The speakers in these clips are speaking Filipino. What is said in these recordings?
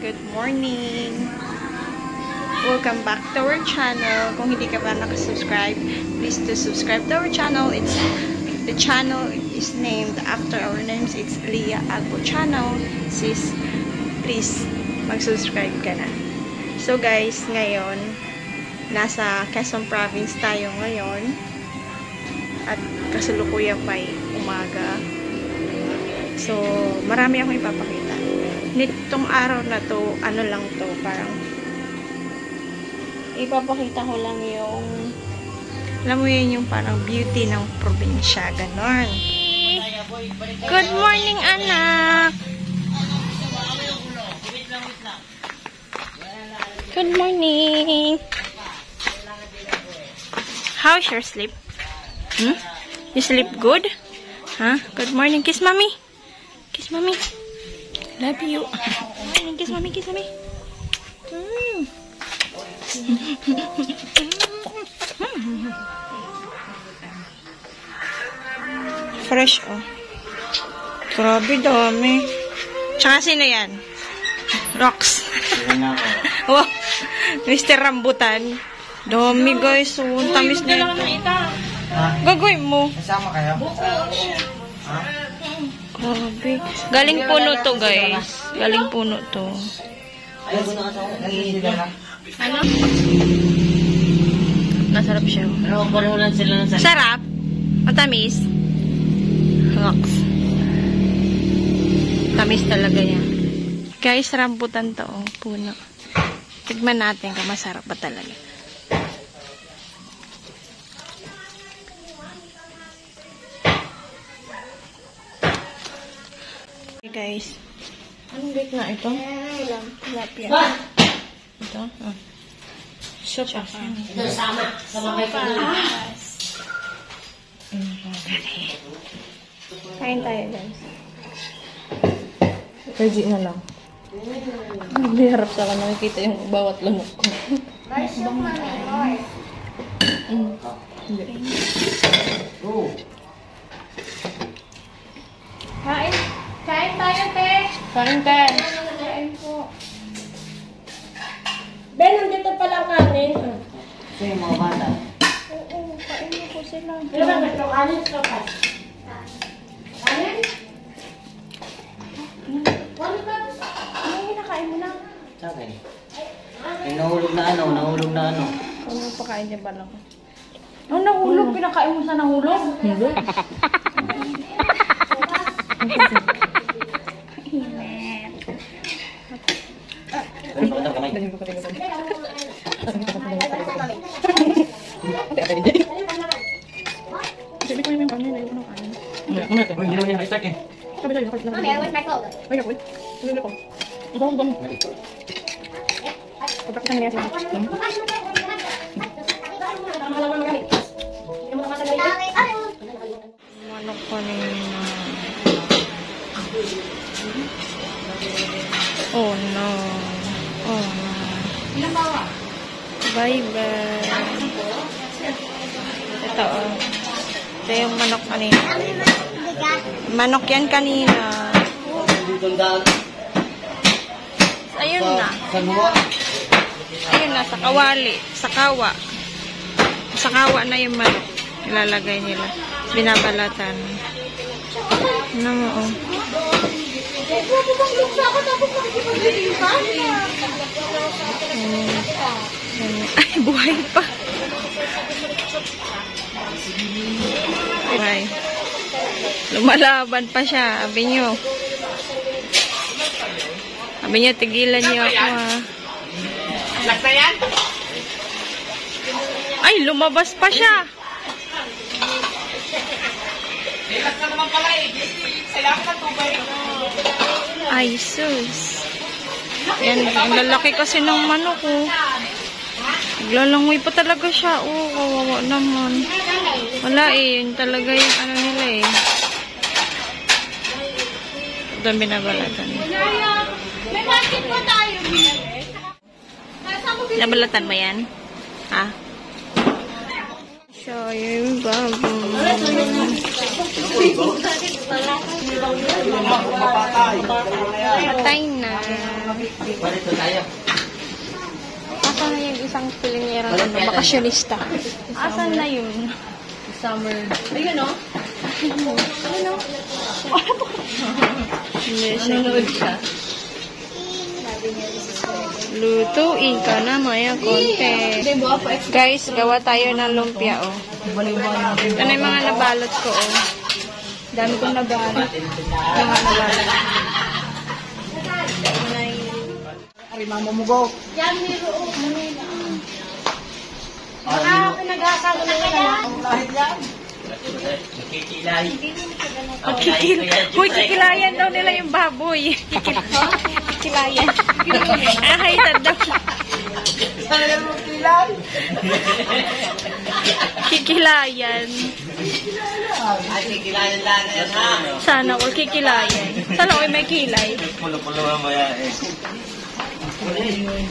Good morning! Welcome back to our channel. Kung hindi ka pa nakasubscribe, please to subscribe to our channel. The channel is named after our names. It's Leah Agbo channel. Sis, please mag-subscribe ka na. So guys, ngayon nasa Quezon Province tayo ngayon at kasalukuyan pa umaga. So, marami akong ipapakita. Nitong araw na to, ano lang to, parang ipapakita ko lang yung, alam mo yun, yung parang beauty ng probinsya, ganon. Good morning, anak! Good morning! How's your sleep? You sleep good? Huh? Good morning. Kiss mommy. Kiss mommy. Love you. Kiss mommy. Kiss mommy. Fresh, oh. Grabe, dami. Tsaka sino yan? Rocks. Wow. Mr. Rambutan. Dami, guys. So, tamis na ito. Gagawin mo. Kasama kayo? Grabe. Galing puno to, guys. Galing puno to. Ano? Nasarap siya. Sarap? Matamis? Rocks. Tamis talaga yan. Guys, rambutan to. Oh, puno. Tignan natin kung masarap ba talaga. Okay, guys. Anong bake na ito? Tilapia. Ito? Sopas. Sama kay Sopas. Kain tayo, guys. Reggie na lang. Hindi harap sa akin. Nakikita yung bawat lunok ko. Hindi. Kain. Kain tayo, te. Kain, te. Kain po. Ben, nandito pala kanin. Ito yung mga bata. Oo, kain mo po sila. Ano ba? May kanin? Kanin? Ano ba? Ano yung nakain mo na? Sa akin. May nahulog na ano, nahulog na ano. Ano pakain niya ba lang? Oh, nahulog? Pinakain mo sa nahulog? Hindi. Batang kamay. Sabi ko yung kanin, ayaw ko ng kanin. Hindi naman yung high-stack eh. Sabi sa'yo, Mami, I want my clothes. Ay, kapit. Sabi ko. Ito ako dami. Pagkakitan niya siya. Manok pa nila. Oh no. Oh no. Bye-bye. Ito, oh. Ito yung manok kanina. Manok yan kanina. Ayun na. Ayun na, sa kawali. Sa kawa. Sa kawa na yung manok. Ilalagay nila. Binabalatan. Ano mo, oh. Ay, buhay pa. Buhay. Lumalaban pa siya. Sabi niyo. Sabi niyo, tigilan niyo ako, ha. Ay, lumabas pa siya. Ay, sus. Yan, ang lalaki kasi ng manok, oh. Naglalangoy pa talaga siya, oh. Kawawa naman. Wala eh, yun talaga yung ano nila eh. Ito ang binabalatan. May market po tayo. Nabalatan mo yan? Ha? So, yung baboy. Patay na. Parito tayo. Asan na yung isang pilingera na bakasyonista? Asan na yun? Summer. Ayun, no? Ano? Nanonood siya. Lutuin ka na, Maya, konti. Guys, gawa tayo ng lumpia, oh. Ano yung mga nabalot ko, oh. Dami kong nabalot. Mga nabalot. Ay, mama mo go. Yan, hero. Baka pinag-aasalo na ka yan. Lahit yan. Nakikilay. Uy, kikilayan daw nila yung baboy. Kikilayan. Ahaytad daw. Sana mo kilay. Kikilayan. Ay, kikilayan lang yan ha. Sana all kikilayan. Sana all may kilay. Pulo-pulo mo yan eh.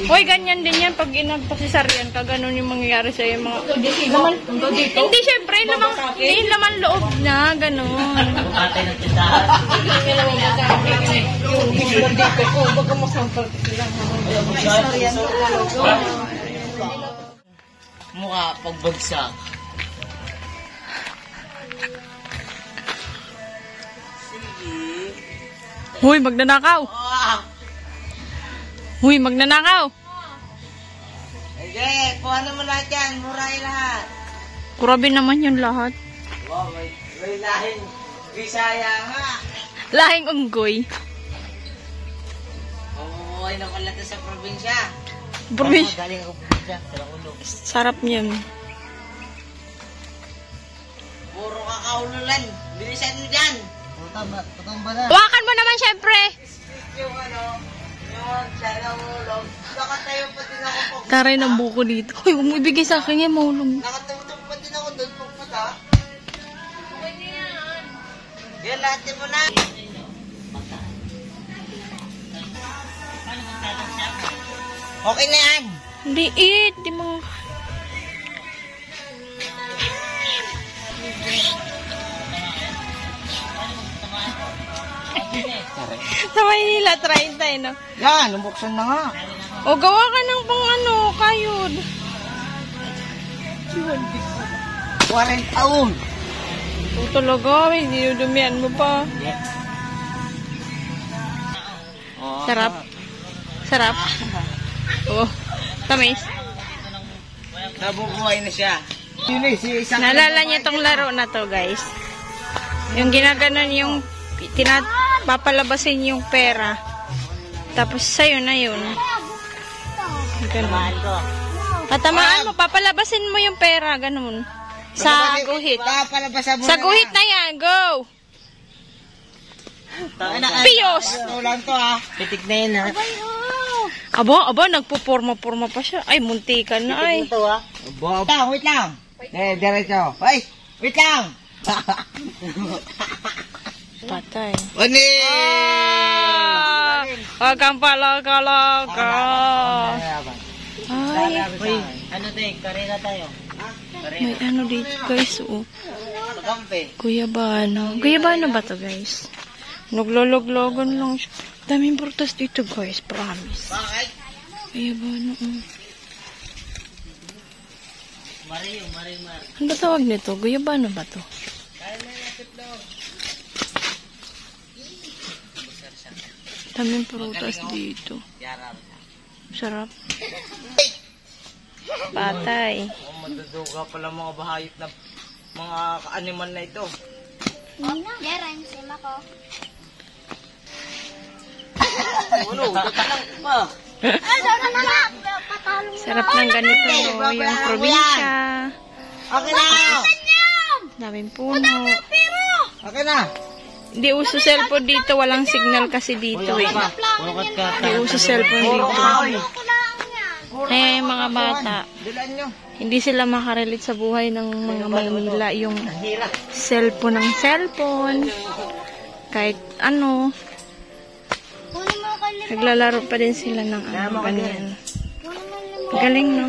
Uy, ganyan din yan. Pag inagpasisaryan ka, ganun yung mangyayari sa'yo. Mga... Hindi, syempre, hindi laman loob na, ganun. Ate ng tindahan. Mukha pagbagsak. Sige. Uy, magnanakaw. Uy, magnanakaw. Sige, kuha naman lahat yan. Murahin lahat. Grabe naman yung lahat. Wow, may lahing Bisaya nga. Lahing unggoy. Oo, ay nakulat na sa probinsya. Probinsya. Galing ako probinsya. Ulo. Sarap niyan. Puro kakaululan. Bilisan mo dyan. Tutong ba na? Hawakan mo naman, syempre. Yung ano, yung sana ulog. Nakatayo pa din ako po. Taray ng buko dito. Uy, huwag mo ibigay sa akin yan, mahulog. Nakatutong pa din ako doon pagpunta. Yan, lahat mo na. Okay na yan. Liit, di mga... Sa Maynila, 30, no? Yan, nabuksan na nga. O, gawa ka ng pang ano, kayod. 40 taon. O, talaga, may dinudumian mo pa. Sarap. Sarap. Oh, tamis. Nabubuhay na siya. Naalala niya tong laro na to, guys. Yung ginaganon yung papalabasin yung pera. Tapos sa'yo na yun. Ganun. Patamaan mo, papalabasin mo yung pera, ganun. Sa guhit. Sa guhit na yan, go! Piyos! Ulan to ha. Pitik na yun ha. Aba, nagpuporma-porma pa siya. Ay, muntikan na ay. Ito ha. Wait lang. Diretso. Ay, wait lang. Patay. Ani! Huwag kang palaka-laka. Ay, Ano tayo? Karera tayo. may ano dito, guys. Oh. Kampe. Guyabano. Guyabano ba to, guys? Naglolog-logon lang siya. Daming prutas dito, guys. Promise. Bakit? Guyabano. Mario. Ano ba tawag nito? Guyabano ba to? Daming prutas dito. Sarap. Patay. Maduduga pala mga bahayop na mga ka-animal na ito. Jeren, sima ko. Ano? Tatalang pa. Sana na lang. Patalo mo. Sarap ng ganito, no? Yung probinsya. Okay na! Daming puno. Okay na! Hindi uso cellphone dito. Walang signal kasi dito, eh. Pulokot ka. Hindi uso cellphone dito. Kaya yung mga bata, Dilan nyo. hindi sila makarelate sa buhay ng mga Maynila. Yung Hirap. cellphone ng cellphone. Kahit ano, Kunin mo ko naglalaro pa din sila ng ano, ganyan. Galing, no?